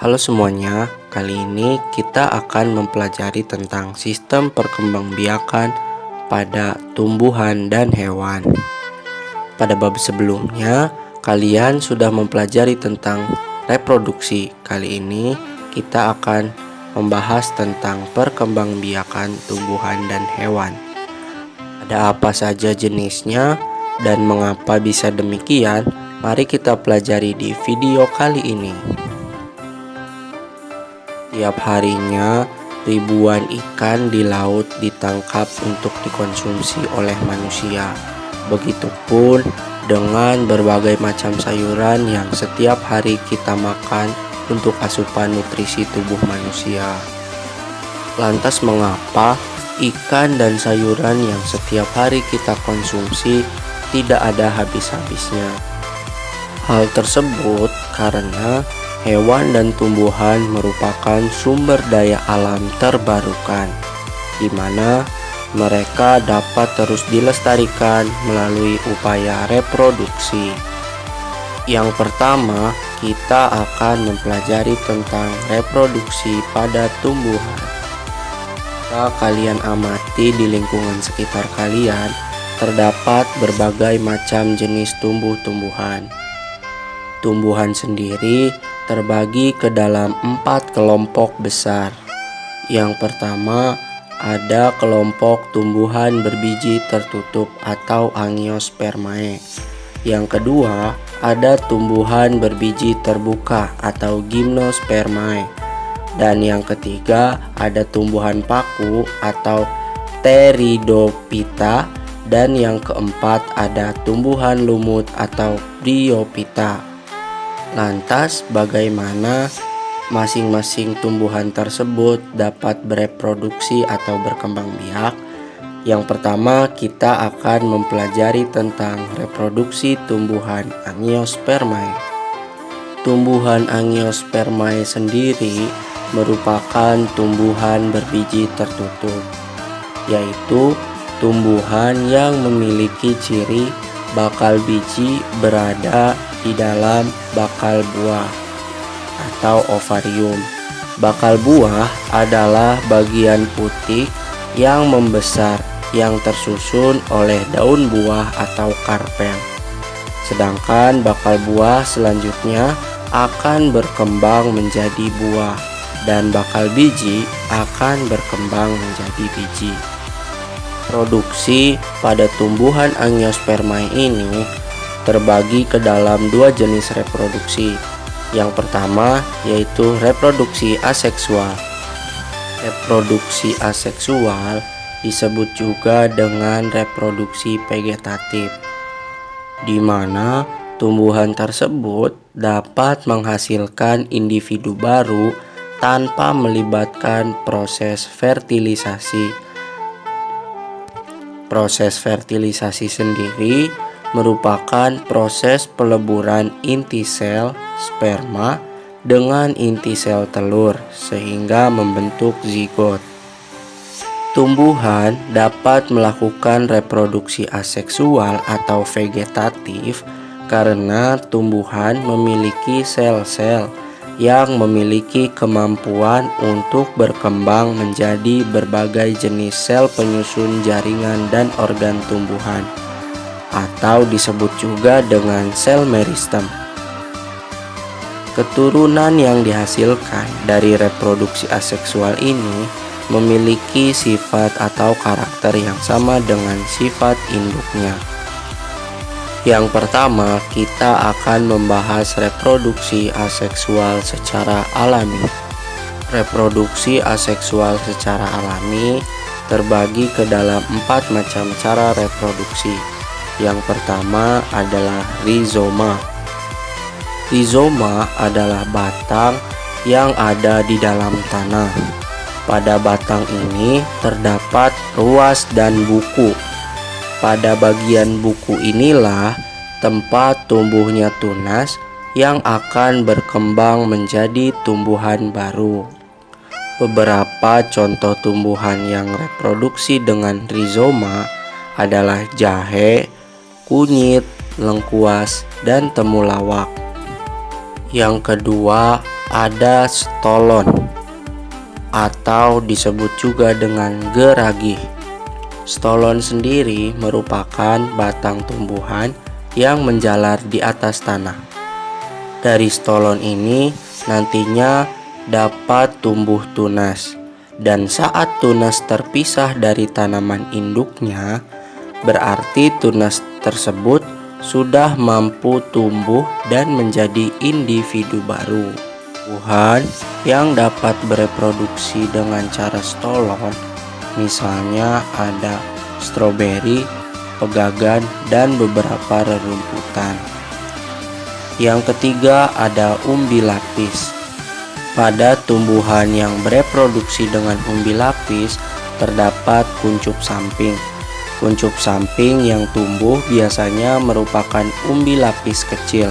Halo semuanya, kali ini kita akan mempelajari tentang sistem perkembangbiakan pada tumbuhan dan hewan. Pada bab sebelumnya, kalian sudah mempelajari tentang reproduksi. Kali ini kita akan membahas tentang perkembangbiakan tumbuhan dan hewan. Ada apa saja jenisnya dan mengapa bisa demikian? Mari kita pelajari di video kali ini. Tiap harinya, ribuan ikan di laut ditangkap untuk dikonsumsi oleh manusia. Begitupun dengan berbagai macam sayuran yang setiap hari kita makan untuk asupan nutrisi tubuh manusia. Lantas mengapa ikan dan sayuran yang setiap hari kita konsumsi tidak ada habis-habisnya? Hal tersebut karena hewan dan tumbuhan merupakan sumber daya alam terbarukan, di mana mereka dapat terus dilestarikan melalui upaya reproduksi. Yang pertama, kita akan mempelajari tentang reproduksi pada tumbuhan. Jika kalian amati di lingkungan sekitar kalian, terdapat berbagai macam jenis tumbuh-tumbuhan. Tumbuhan sendiri terbagi ke dalam 4 kelompok besar. Yang pertama, ada kelompok tumbuhan berbiji tertutup atau Angiospermae. Yang kedua, ada tumbuhan berbiji terbuka atau Gymnospermae. Dan yang ketiga, ada tumbuhan paku atau Pteridophyta. Dan yang keempat, ada tumbuhan lumut atau Bryophyta. Lantas, bagaimana masing-masing tumbuhan tersebut dapat bereproduksi atau berkembang biak? Yang pertama, kita akan mempelajari tentang reproduksi tumbuhan Angiospermae. Tumbuhan Angiospermae sendiri merupakan tumbuhan berbiji tertutup, yaitu tumbuhan yang memiliki ciri bakal biji berada di dalam bakal buah atau ovarium. Bakal buah adalah bagian putih yang membesar yang tersusun oleh daun buah atau karpel. Sedangkan bakal buah selanjutnya akan berkembang menjadi buah dan bakal biji akan berkembang menjadi biji. Produksi pada tumbuhan Angiospermae ini terbagi ke dalam 2 jenis reproduksi. Yang pertama yaitu reproduksi aseksual. Reproduksi aseksual disebut juga dengan reproduksi vegetatif, di mana tumbuhan tersebut dapat menghasilkan individu baru tanpa melibatkan proses fertilisasi. Proses fertilisasi sendiri merupakan proses peleburan inti sel sperma dengan inti sel telur sehingga membentuk zigot. Tumbuhan dapat melakukan reproduksi aseksual atau vegetatif karena tumbuhan memiliki sel-sel yang memiliki kemampuan untuk berkembang menjadi berbagai jenis sel penyusun jaringan dan organ tumbuhan, atau disebut juga dengan sel meristem. Keturunan yang dihasilkan dari reproduksi aseksual ini memiliki sifat atau karakter yang sama dengan sifat induknya. Yang pertama, kita akan membahas reproduksi aseksual secara alami. Reproduksi aseksual secara alami terbagi ke dalam 4 macam cara reproduksi. Yang pertama adalah rizoma. Rizoma adalah batang yang ada di dalam tanah. Pada batang ini terdapat ruas dan buku. Pada bagian buku inilah tempat tumbuhnya tunas yang akan berkembang menjadi tumbuhan baru. Beberapa contoh tumbuhan yang reproduksi dengan rizoma adalah jahe, kunyit, lengkuas, dan temulawak. Yang kedua ada stolon atau disebut juga dengan geragi. Stolon sendiri merupakan batang tumbuhan yang menjalar di atas tanah. Dari stolon ini nantinya dapat tumbuh tunas, dan saat tunas terpisah dari tanaman induknya, berarti tunas tersebut sudah mampu tumbuh dan menjadi individu baru. Tumbuhan yang dapat bereproduksi dengan cara stolon misalnya ada stroberi, pegagan, dan beberapa rerumputan. Yang ketiga ada umbi lapis. Pada tumbuhan yang bereproduksi dengan umbi lapis terdapat kuncup samping. Kuncup samping yang tumbuh biasanya merupakan umbi lapis kecil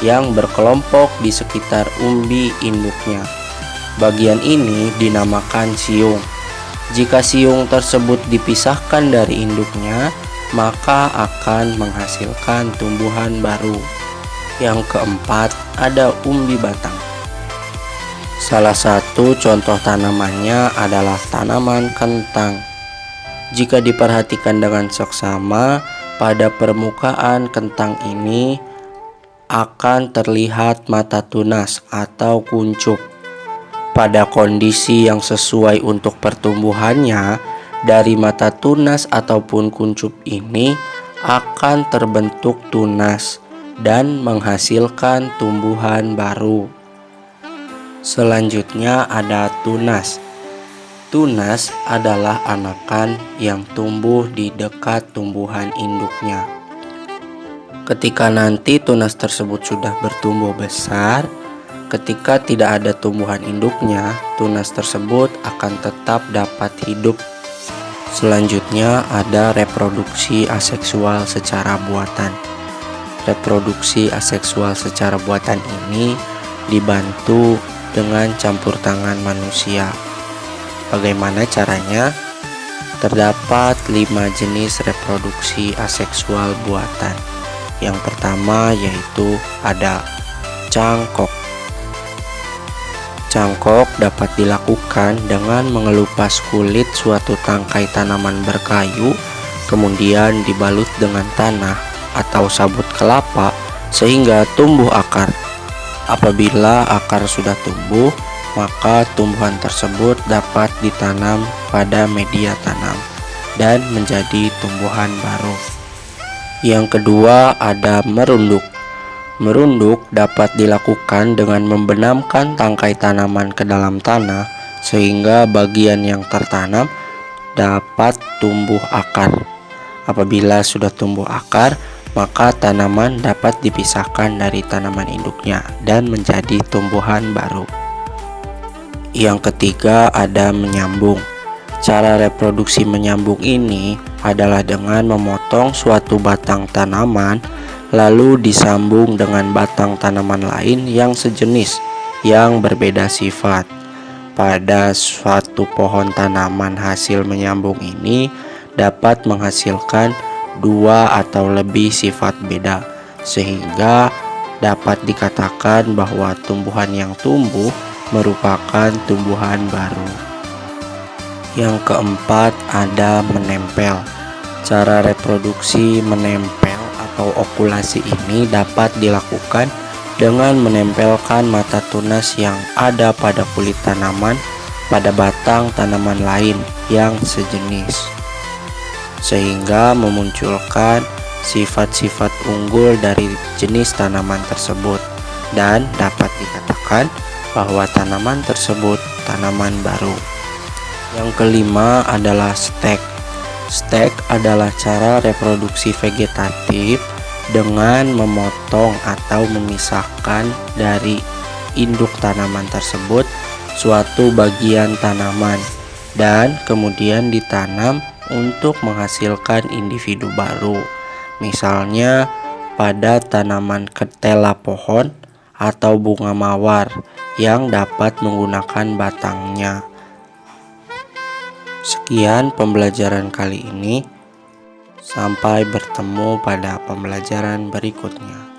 yang berkelompok di sekitar umbi induknya. Bagian ini dinamakan siung. Jika siung tersebut dipisahkan dari induknya, maka akan menghasilkan tumbuhan baru. Yang keempat ada umbi batang. Salah satu contoh tanamannya adalah tanaman kentang. Jika diperhatikan dengan seksama, pada permukaan kentang ini akan terlihat mata tunas atau kuncup. Pada kondisi yang sesuai untuk pertumbuhannya, dari mata tunas ataupun kuncup ini akan terbentuk tunas dan menghasilkan tumbuhan baru. Selanjutnya ada tunas. Tunas adalah anakan yang tumbuh di dekat tumbuhan induknya. Ketika nanti tunas tersebut sudah bertumbuh besar, ketika tidak ada tumbuhan induknya, tunas tersebut akan tetap dapat hidup. Selanjutnya ada reproduksi aseksual secara buatan. Reproduksi aseksual secara buatan ini dibantu dengan campur tangan manusia. Bagaimana caranya? Terdapat 5 jenis reproduksi aseksual buatan. Yang pertama yaitu ada cangkok. Cangkok dapat dilakukan dengan mengelupas kulit suatu tangkai tanaman berkayu, kemudian dibalut dengan tanah atau sabut kelapa sehingga tumbuh akar. Apabila akar sudah tumbuh, maka tumbuhan tersebut dapat ditanam pada media tanam dan menjadi tumbuhan baru. Yang kedua ada merunduk. Merunduk dapat dilakukan dengan membenamkan tangkai tanaman ke dalam tanah sehingga bagian yang tertanam dapat tumbuh akar. Apabila sudah tumbuh akar, maka tanaman dapat dipisahkan dari tanaman induknya dan menjadi tumbuhan baru. Yang ketiga ada menyambung. Cara reproduksi menyambung ini adalah dengan memotong suatu batang tanaman lalu disambung dengan batang tanaman lain yang sejenis yang berbeda sifat. Pada suatu pohon tanaman hasil menyambung ini dapat menghasilkan 2 atau lebih sifat beda, sehingga dapat dikatakan bahwa tumbuhan yang tumbuh merupakan tumbuhan baru. Yang keempat ada menempel. Cara reproduksi menempel atau okulasi ini dapat dilakukan dengan menempelkan mata tunas yang ada pada kulit tanaman pada batang tanaman lain yang sejenis, sehingga memunculkan sifat-sifat unggul dari jenis tanaman tersebut, dan dapat dikatakan bahwa tanaman tersebut tanaman baru. Yang kelima adalah stek. Stek adalah cara reproduksi vegetatif dengan memotong atau memisahkan dari induk tanaman tersebut suatu bagian tanaman dan kemudian ditanam untuk menghasilkan individu baru. Misalnya pada tanaman ketela pohon atau bunga mawar yang dapat menggunakan batangnya. Sekian pembelajaran kali ini. Sampai bertemu pada pembelajaran berikutnya.